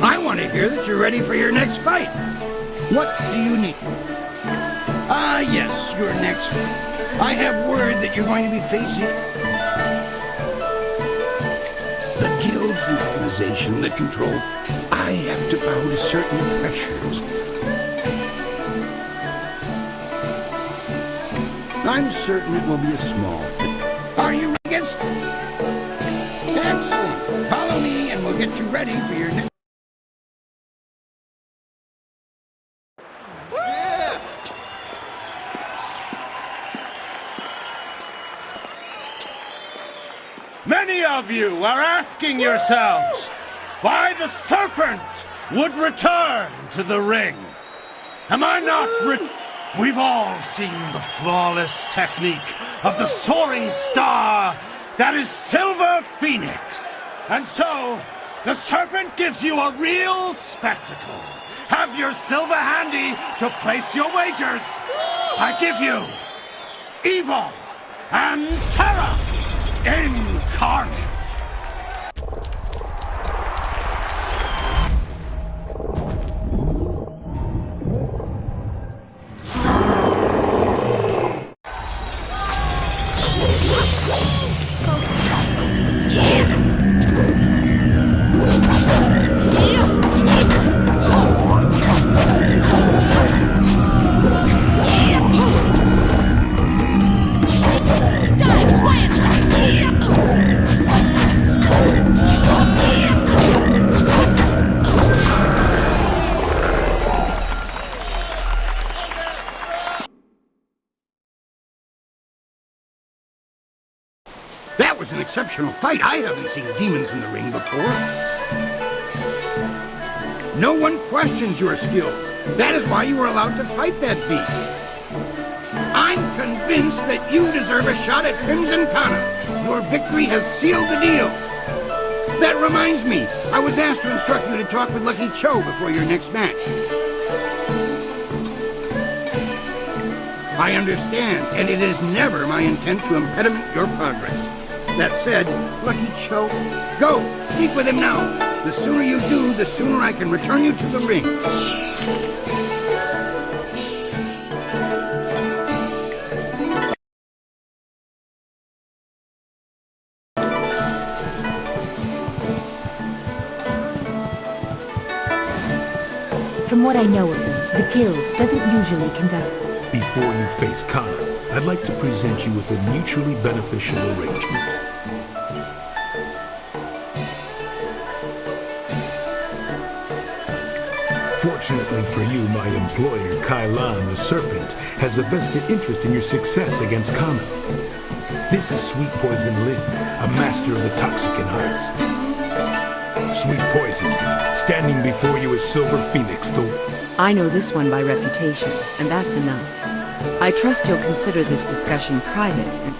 I want to hear that you're ready for your next fight. What do you need? Yes, your next fight. I have word that you're going to be facing the guilds and organization that control. I have to bow to certain pressures. I'm certain it will be a small thing. Are you against? Excellent. Follow me and we'll get you ready for your next. Many of you are asking yourselves why the serpent would return to the ring. Am I not We've all seen the flawless technique of the soaring star that is Silver Phoenix. And so, the serpent gives you a real spectacle. Have your silver handy to place your wagers. I give you Evil and Terror incarnate. That was an exceptional fight. I haven't seen demons in the ring before. No one questions your skills. That is why you were allowed to fight that beast. I'm convinced that you deserve a shot at Crimson Kana. Your victory has sealed the deal. That reminds me, I was asked to instruct you to talk with Lucky Cho before your next match. I understand, and it is never my intent to impediment your progress. That said, Lucky Cho, go! Speak with him now! The sooner you do, the sooner I can return you to the ring. From what I know of them, the guild doesn't usually conduct. Before you face Kana, I'd like to present you with a mutually beneficial arrangement. Fortunately for you, my employer, Kailan the Serpent, has a vested interest in your success against Kana. This is Sweet Poison Lin, a master of the Toxicant arts. Sweet Poison, standing before you is Silver Phoenix, I know this one by reputation, and that's enough. I trust you'll consider this discussion private and...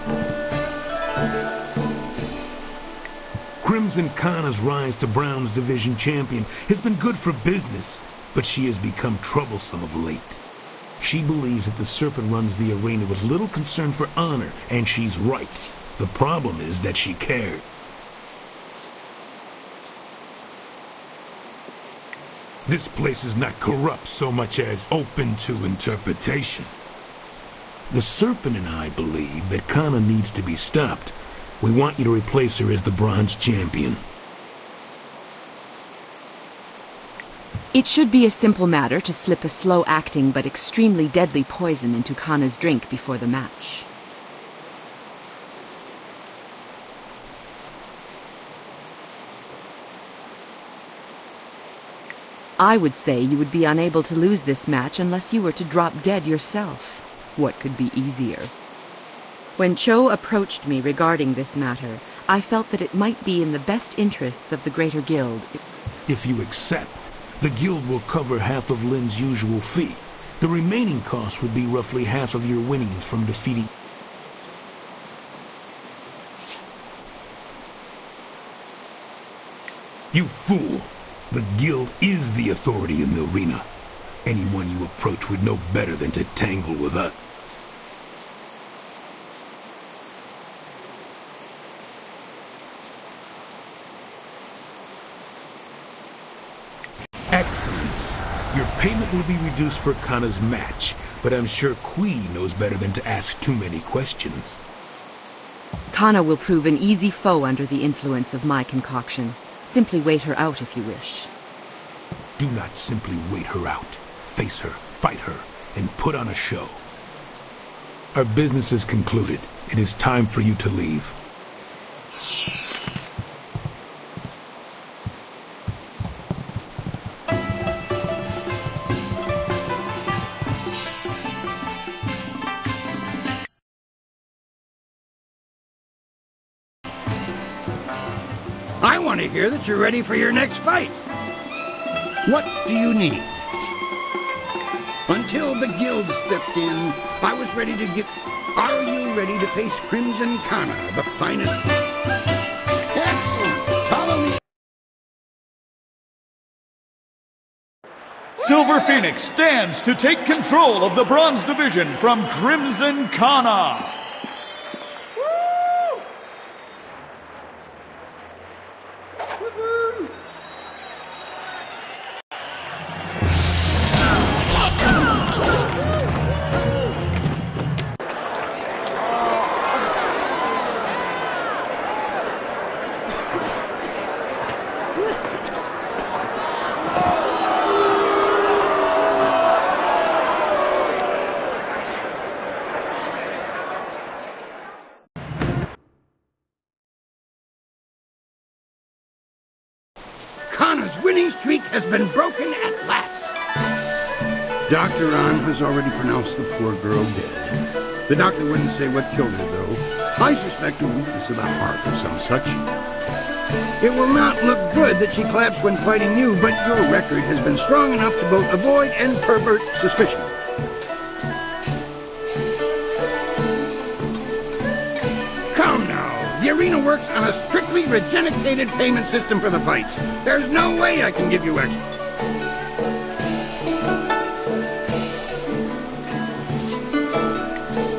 Crimson Kana's rise to Brown's Division champion has been good for business, but she has become troublesome of late. She believes that the Serpent runs the arena with little concern for honor, and she's right. The problem is that she cared. This place is not corrupt so much as open to interpretation. The Serpent and I believe that Kana needs to be stopped. We want you to replace her as the Bronze Champion. It should be a simple matter to slip a slow-acting but extremely deadly poison into Kana's drink before the match. I would say you would be unable to lose this match unless you were to drop dead yourself. What could be easier? When Cho approached me regarding this matter, I felt that it might be in the best interests of the Greater Guild. If you accept, the Guild will cover half of Lin's usual fee. The remaining cost would be roughly half of your winnings from defeating... You fool! The Guild is the authority in the arena. Anyone you approach would know better than to tangle with us. Excellent. Your payment will be reduced for Kana's match, but I'm sure Kui knows better than to ask too many questions. Kana will prove an easy foe under the influence of my concoction. Simply wait her out if you wish. Do not simply wait her out. Face her, fight her, and put on a show. Our business is concluded. It is time for you to leave. I want to hear that you're ready for your next fight. What do you need? Until the guild stepped in, I was ready to get... Are you ready to face Crimson Kana, the finest? Excellent! Follow me. Silver Phoenix stands to take control of the Bronze Division from Crimson Kana. Kana's winning streak has been broken at last. Dr. An has already pronounced the poor girl dead. The doctor wouldn't say what killed her, though. I suspect a weakness of the heart or some such. It will not look good that she collapsed when fighting you, but your record has been strong enough to both avoid and pervert suspicion. Come now. The arena works on a strictly regenerated payment system for the fights. There's no way I can give you extra.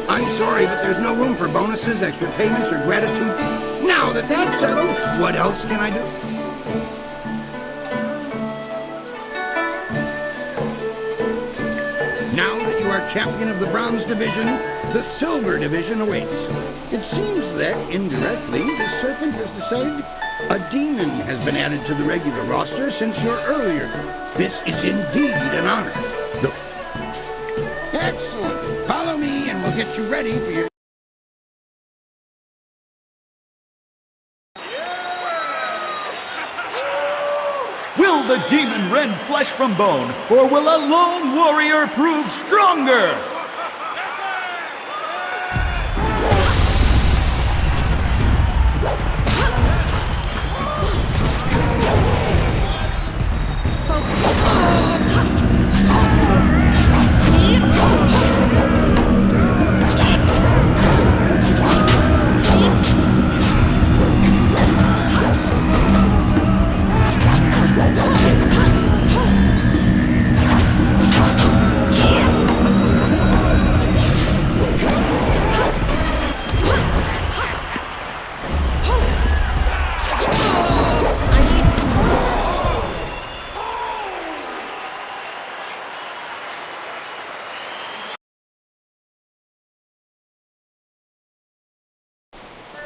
I'm sorry, but there's no room for bonuses, extra payments, or gratitude. Now that that's settled, what else can I do? Now that you are champion of the Bronze Division, the Silver Division awaits. It seems that, indirectly, the Serpent has decided a demon has been added to the regular roster since your earlier. This is indeed an honor. Excellent. Follow me and we'll get you ready for your... Will the demon rend flesh from bone, or will a lone warrior prove stronger?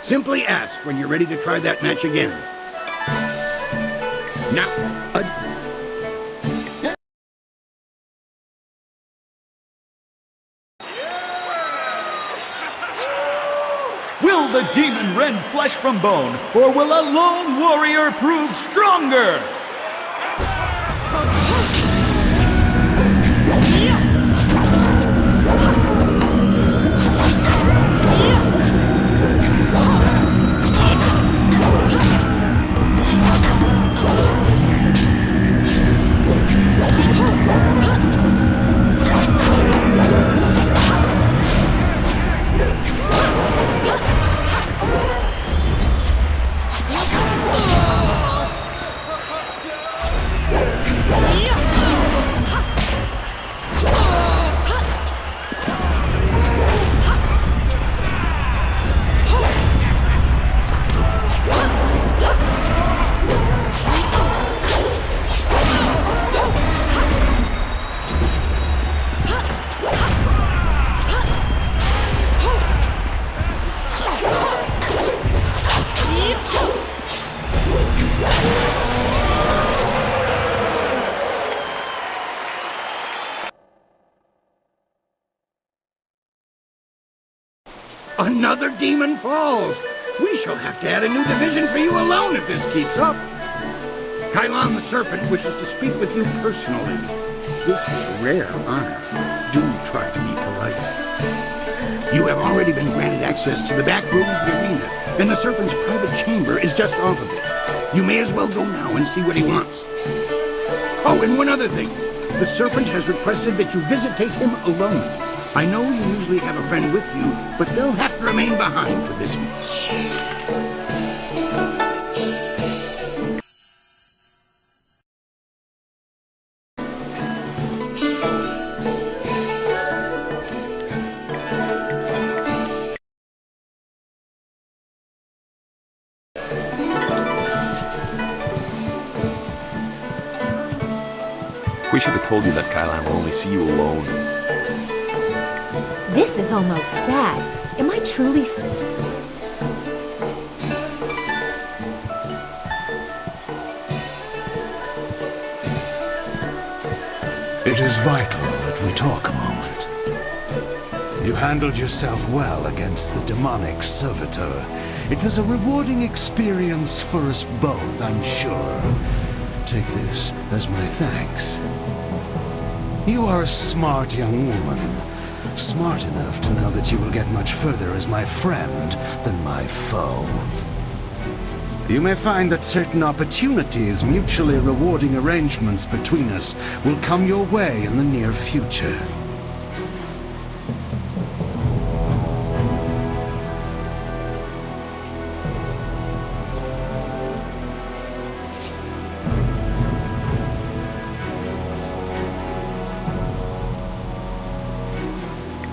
Simply ask when you're ready to try that match again. Now, Will the demon rend flesh from bone, or will a lone warrior prove stronger? Another demon falls! We shall have to add a new division for you alone if this keeps up. Kylon the Serpent wishes to speak with you personally. This is a rare honor. Do try to be polite. You have already been granted access to the back room of the arena, and the Serpent's private chamber is just off of it. You may as well go now and see what he wants. Oh, and one other thing. The Serpent has requested that you visitate him alone. I know you usually have a friend with you, but they'll have to remain behind for this mission. We should have told you that Kylon will only see you alone. This is almost sad. Am I truly It is vital that we talk a moment. You handled yourself well against the demonic servitor. It was a rewarding experience for us both, I'm sure. Take this as my thanks. You are a smart young woman. Smart enough to know that you will get much further as my friend than my foe. You may find that certain opportunities, mutually rewarding arrangements between us, will come your way in the near future.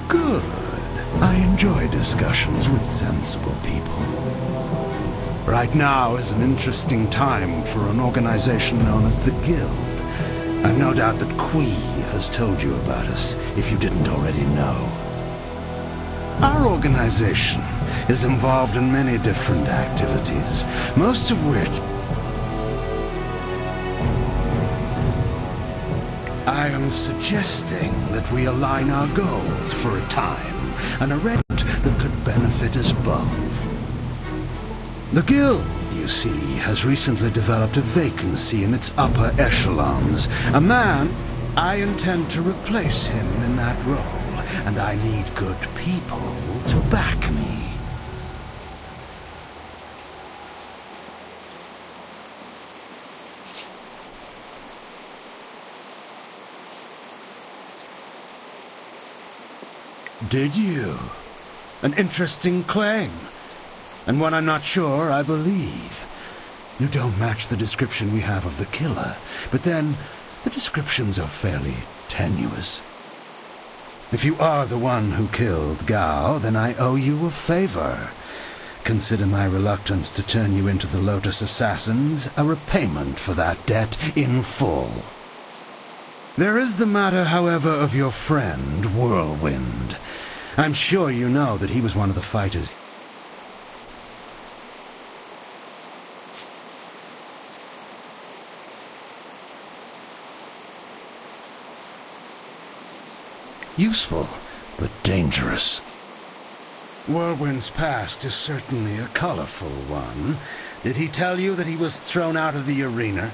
Good. I enjoy discussions with sensible people. Right now is an interesting time for an organization known as the Guild. I've no doubt that Qui has told you about us, if you didn't already know. Our organization is involved in many different activities, most of which I am suggesting that we align our goals for a time, an arrangement that could benefit us both. The Guild, you see, has recently developed a vacancy in its upper echelons. A man, I intend to replace him in that role, and I need good people to back me. Did you? An interesting claim. And one I'm not sure I believe. You don't match the description we have of the killer, but then the descriptions are fairly tenuous. If you are the one who killed Gao, then I owe you a favor. Consider my reluctance to turn you into the Lotus Assassins a repayment for that debt in full. There is the matter, however, of your friend, Whirlwind. I'm sure you know that he was one of the fighters. Useful, but dangerous. Whirlwind's past is certainly a colorful one. Did he tell you that he was thrown out of the arena?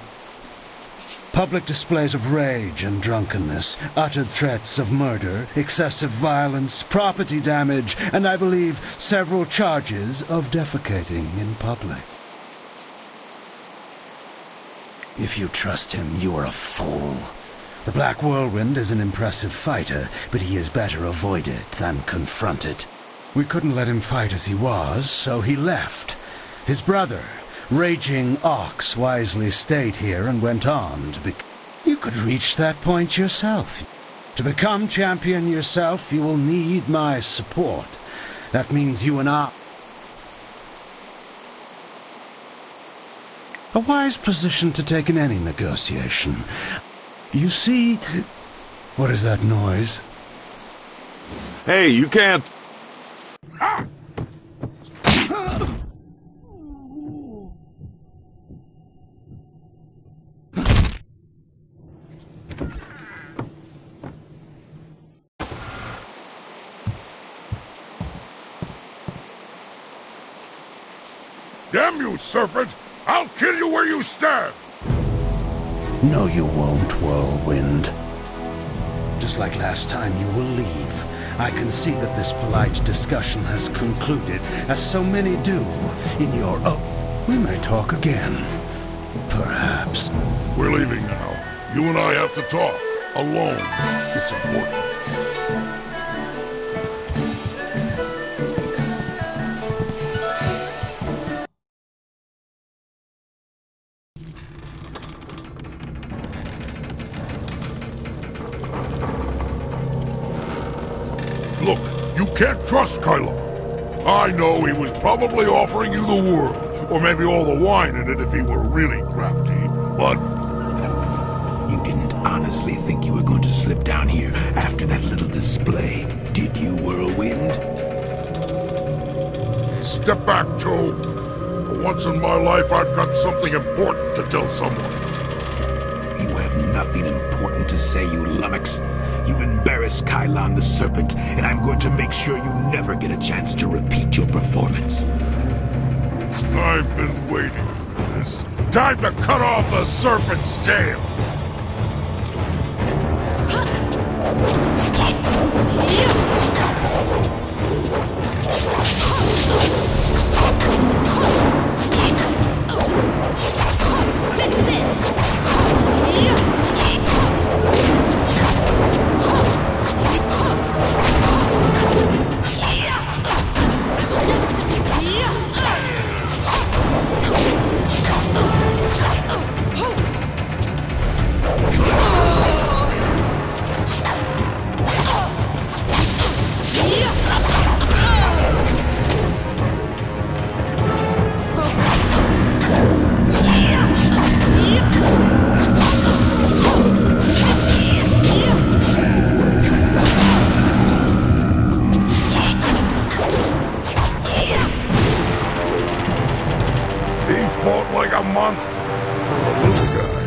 Public displays of rage and drunkenness, uttered threats of murder, excessive violence, property damage, and I believe several charges of defecating in public. If you trust him, you are a fool. The Black Whirlwind is an impressive fighter, but he is better avoided than confronted. We couldn't let him fight as he was, so he left. His brother, Raging Ox, wisely stayed here and went on to become... You could reach that point yourself. To become champion yourself, you will need my support. That means you and I... A wise position to take in any negotiation. You see... What is that noise? Hey, you can't... Damn you, serpent! I'll kill you where you stand! No, you won't, Whirlwind. Just like last time, you will leave. I can see that this polite discussion has concluded, as so many do, in your... Oh, we may talk again. Perhaps. We're leaving now. You and I have to talk. Alone. It's important. Look, you can't trust Kylo. I know he was probably offering you the world, or maybe all the wine in it if he were really crafty, but... You didn't honestly think you were going to slip down here after that little display, did you, Whirlwind? Step back, Joe. For once in my life, I've got something important to tell someone. You have nothing important to say, you lummox. You've embarrassed Kylon the Serpent, and I'm going to make sure you never get a chance to repeat your performance. I've been waiting for this. Time to cut off the Serpent's tail! This is it! Monster for a little guy.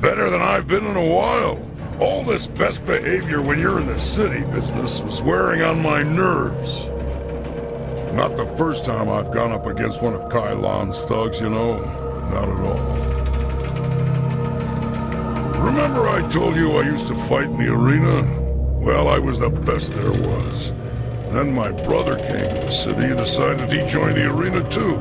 Better than I've been in a while. All this best behavior when you're in the city business was wearing on my nerves. Not the first time I've gone up against one of Kylon's thugs, you know. Not at all. Remember I told you I used to fight in the arena? Well, I was the best there was. Then my brother came to the city and decided he'd join the arena too.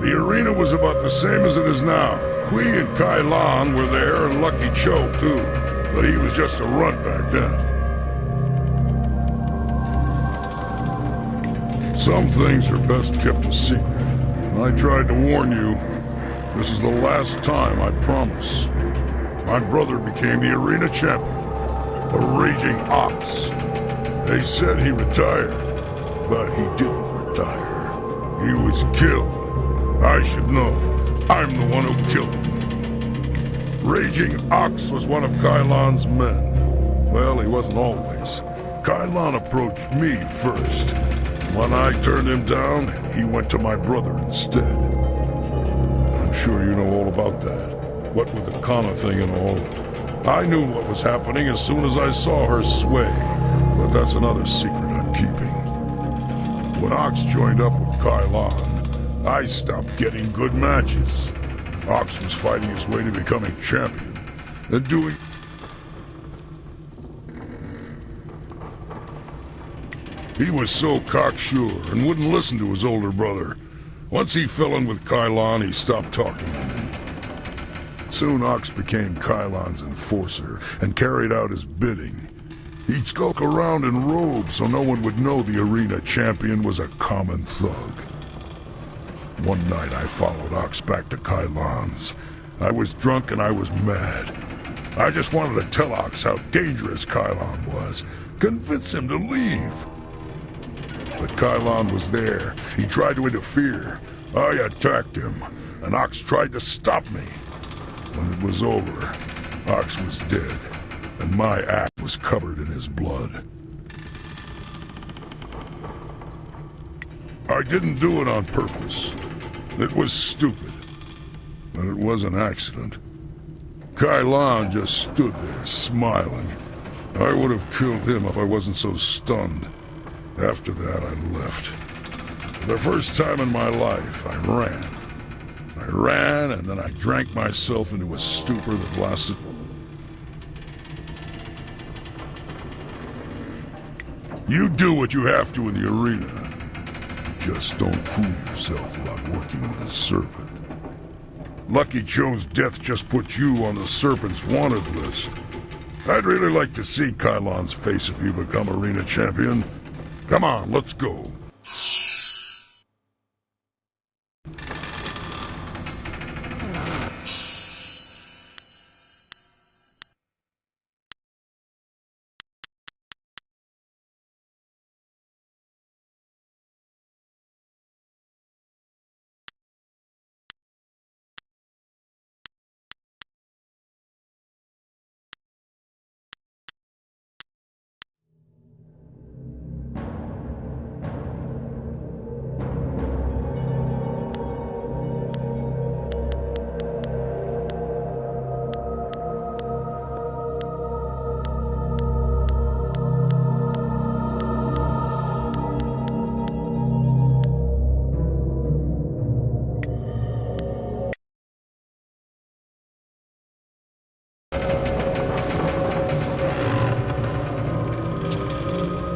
The arena was about the same as it is now. Kui and Kylon were there and Lucky Cho too, but he was just a runt back then. Some things are best kept a secret. I tried to warn you. This is the last time, I promise. My brother became the arena champion, a raging ox. They said he retired, but he didn't retire. He was killed. I should know. I'm the one who killed him. Raging Ox was one of Kylon's men. Well, he wasn't always. Kylon approached me first. When I turned him down, he went to my brother instead. I'm sure you know all about that. What with the Kana thing and all. I knew what was happening as soon as I saw her sway. But that's another secret I'm keeping. When Ox joined up with Kylon, I stopped getting good matches. Ox was fighting his way to becoming champion, and doing... He was so cocksure and wouldn't listen to his older brother. Once he fell in with Kylon, he stopped talking to me. Soon Ox became Kylon's enforcer and carried out his bidding. He'd skulk around in robes so no one would know the arena champion was a common thug. One night I followed Ox back to Kylon's. I was drunk and I was mad. I just wanted to tell Ox how dangerous Kylon was, convince him to leave. But Kylon was there. He tried to interfere. I attacked him, and Ox tried to stop me. When it was over, Ox was dead, and my axe was covered in his blood. I didn't do it on purpose. It was stupid. But it was an accident. Kylon just stood there, smiling. I would have killed him if I wasn't so stunned. After that, I left. For the first time in my life, I ran. I ran, and then I drank myself into a stupor that lasted... You do what you have to in the arena. Just don't fool yourself about working with a serpent. Lucky Joe's death just put you on the Serpent's wanted list. I'd really like to see Kylon's face if you become arena champion. Come on, let's go.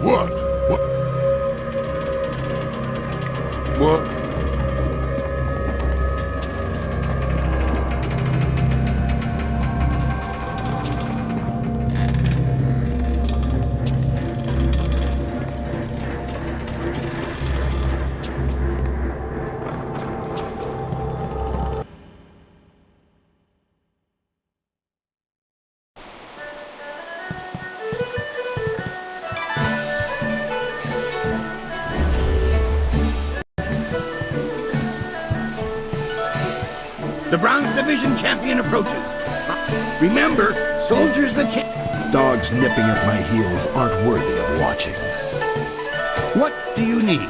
What? What? The Bronze Division champion approaches. Remember, soldiers the Dogs nipping at my heels aren't worthy of watching. What do you need?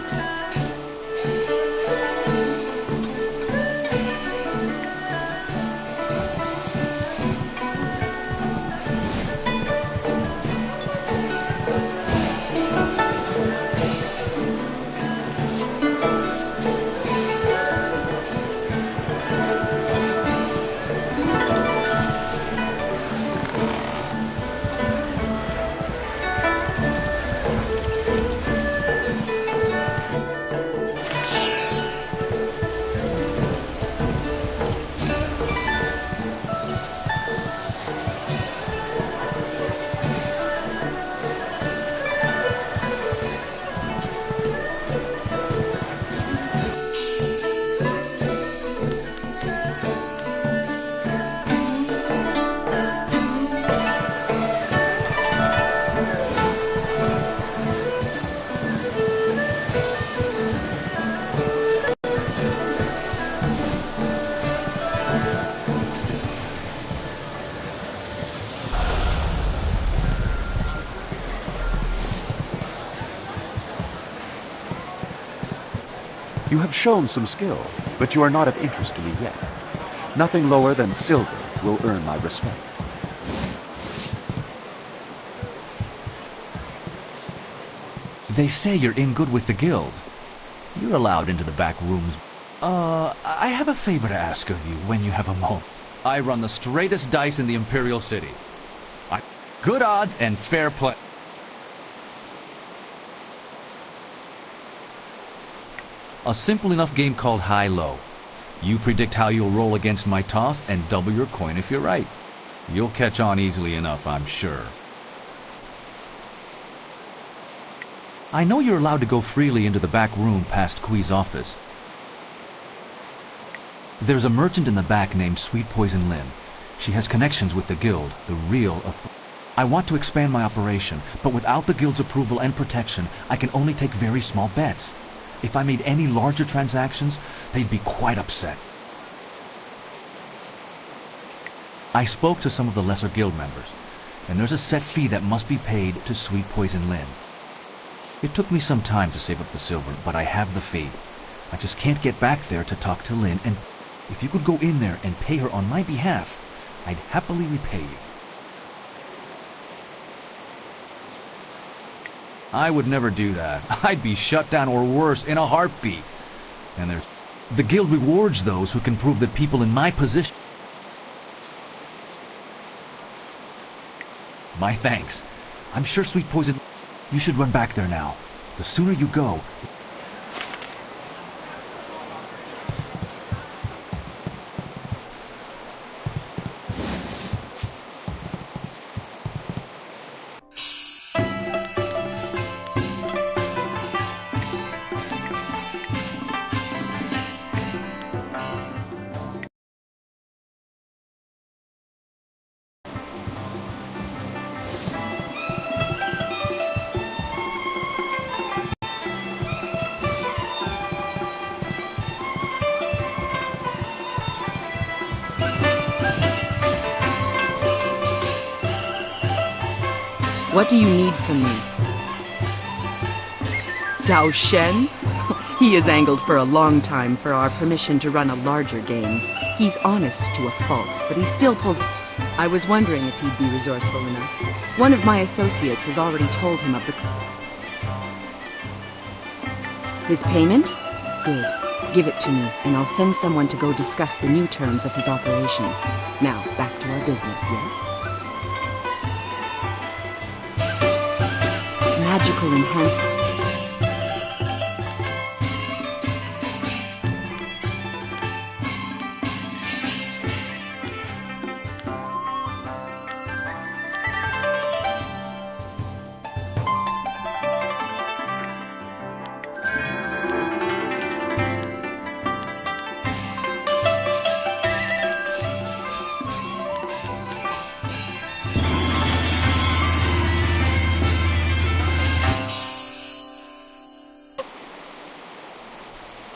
You have shown some skill, but you are not of interest to me yet. Nothing lower than silver will earn my respect. They say you're in good with the guild. You're allowed into the back rooms. I have a favor to ask of you when you have a moment. I run the straightest dice in the Imperial City. Good odds and fair play. A simple enough game called high-low. You predict how you'll roll against my toss and double your coin if you're right. You'll catch on easily enough, I'm sure. I know you're allowed to go freely into the back room past Kui's office. There's a merchant in the back named Sweet Poison Lynn. She has connections with the guild, the real authority. I want to expand my operation, but without the guild's approval and protection, I can only take very small bets. If I made any larger transactions, they'd be quite upset. I spoke to some of the lesser guild members, and there's a set fee that must be paid to Sweet Poison Lynn. It took me some time to save up the silver, but I have the fee. I just can't get back there to talk to Lynn, and if you could go in there and pay her on my behalf, I'd happily repay you. I would never do that. I'd be shut down or worse in a heartbeat. And there's... The guild rewards those who can prove that people in my position... My thanks. I'm sure Sweet Poison... You should run back there now. The sooner you go... What do you need from me? Dao Shen? He has angled for a long time for our permission to run a larger game. He's honest to a fault, but he still pulls... I was wondering if he'd be resourceful enough. One of my associates has already told him of the... His payment? Good. Give it to me, and I'll send someone to go discuss the new terms of his operation. Now, back to our business, yes? Magical enhancement.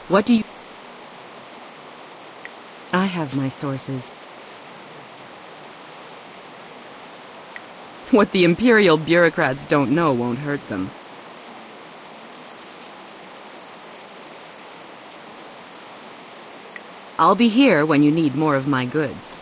What do you... I have my sources. What the Imperial bureaucrats don't know won't hurt them. I'll be here when you need more of my goods.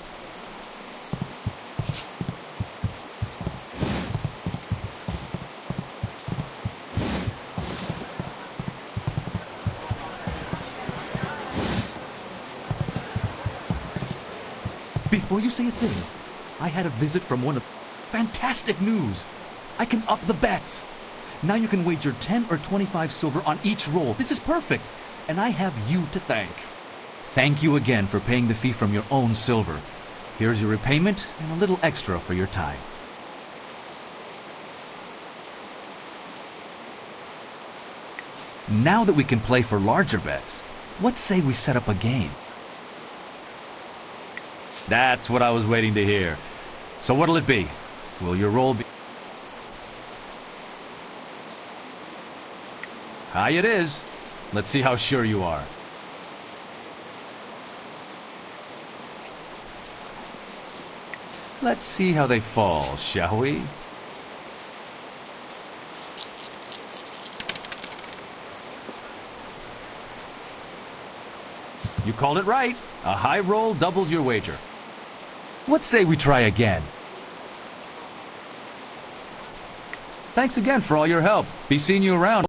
Before you say a thing, I had a visit from one of... Fantastic news! I can up the bets! Now you can wager 10 or 25 silver on each roll. This is perfect! And I have you to thank. Thank you again for paying the fee from your own silver. Here's your repayment and a little extra for your time. Now that we can play for larger bets, what say we set up a game? That's what I was waiting to hear. So what'll it be? Will your roll be... High it is. Let's see how sure you are. Let's see how they fall, shall we? You called it right. A high roll doubles your wager. What say we try again? Thanks again for all your help. Be seeing you around.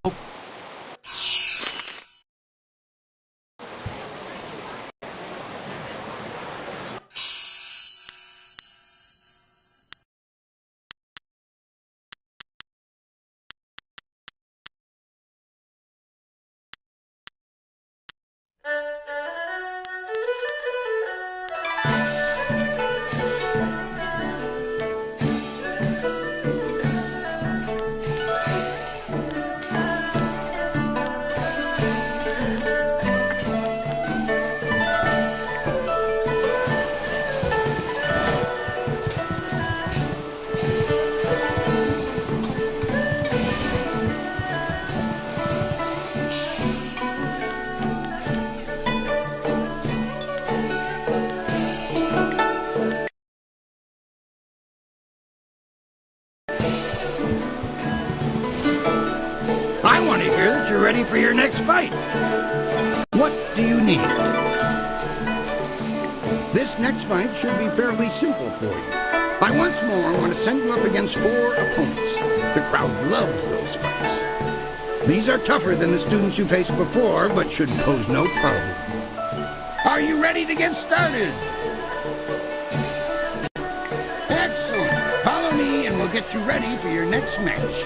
I want to hear that you're ready for your next fight. What do you need? This next fight should be fairly simple for you. I once more want to send you up against 4 opponents. The crowd loves those fights. These are tougher than the students you faced before, but should pose no problem. Are you ready to get started? Excellent. Follow me and we'll get you ready for your next match.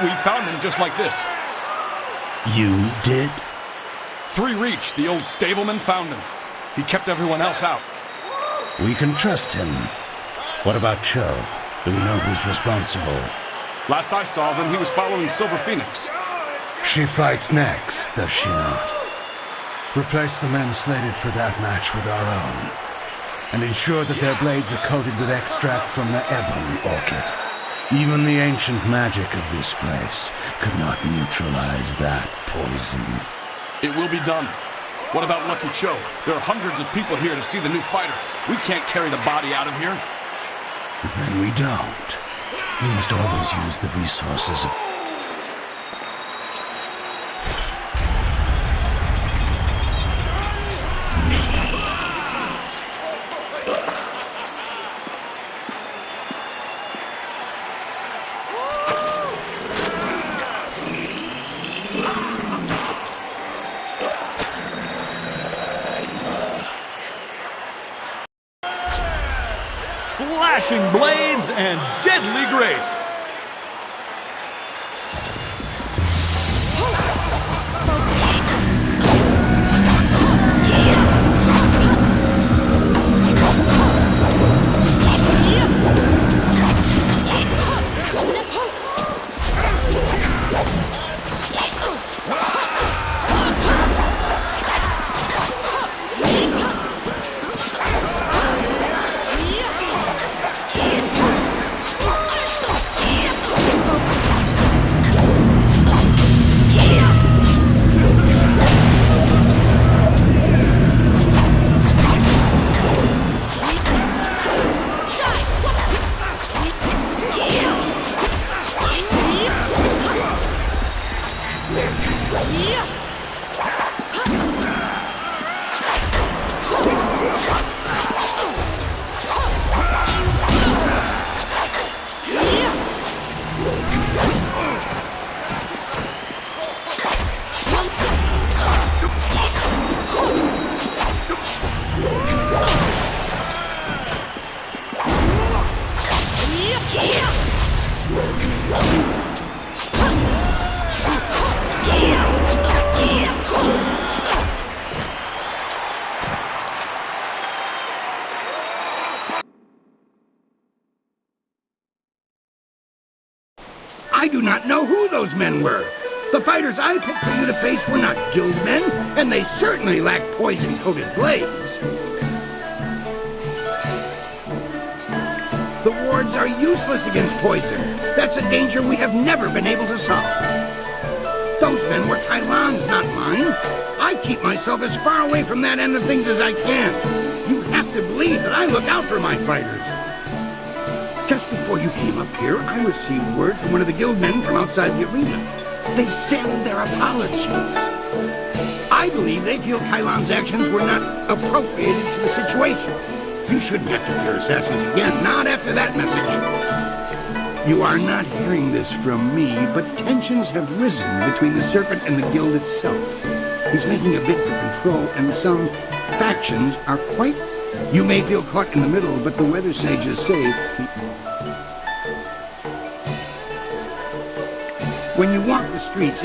We found him just like this. You did? 3 Reach, the old stableman, found him. He kept everyone else out. We can trust him. What about Cho? Do we know who's responsible? Last I saw of him, he was following Silver Phoenix. She fights next, does she not? Replace the men slated for that match with our own. And ensure that their blades are coated with extract from the ebon orchid. Even the ancient magic of this place could not neutralize that poison. It will be done. What about Lucky Cho? There are hundreds of people here to see the new fighter. We can't carry the body out of here. Then we don't. We must always use the resources of... Flashing blades and deadly grace. I do not know who those men were. The fighters I picked for you to face were not guild men, and they certainly lacked poison-coated blades. The wards are useless against poison. That's a danger we have never been able to solve. Those men were Kailan's, not mine. I keep myself as far away from that end of things as I can. You have to believe that I look out for my fighters. Just before you came up here, I received word from one of the guild men from outside the arena. They send their apologies. I believe they feel Kailan's actions were not appropriated to the situation. You shouldn't have to fear assassins again, not after that message. You are not hearing this from me, but tensions have risen between the Serpent and the guild itself. He's making a bid for control, and some factions are quite... You may feel caught in the middle, but the weather sages say... When you walk the streets,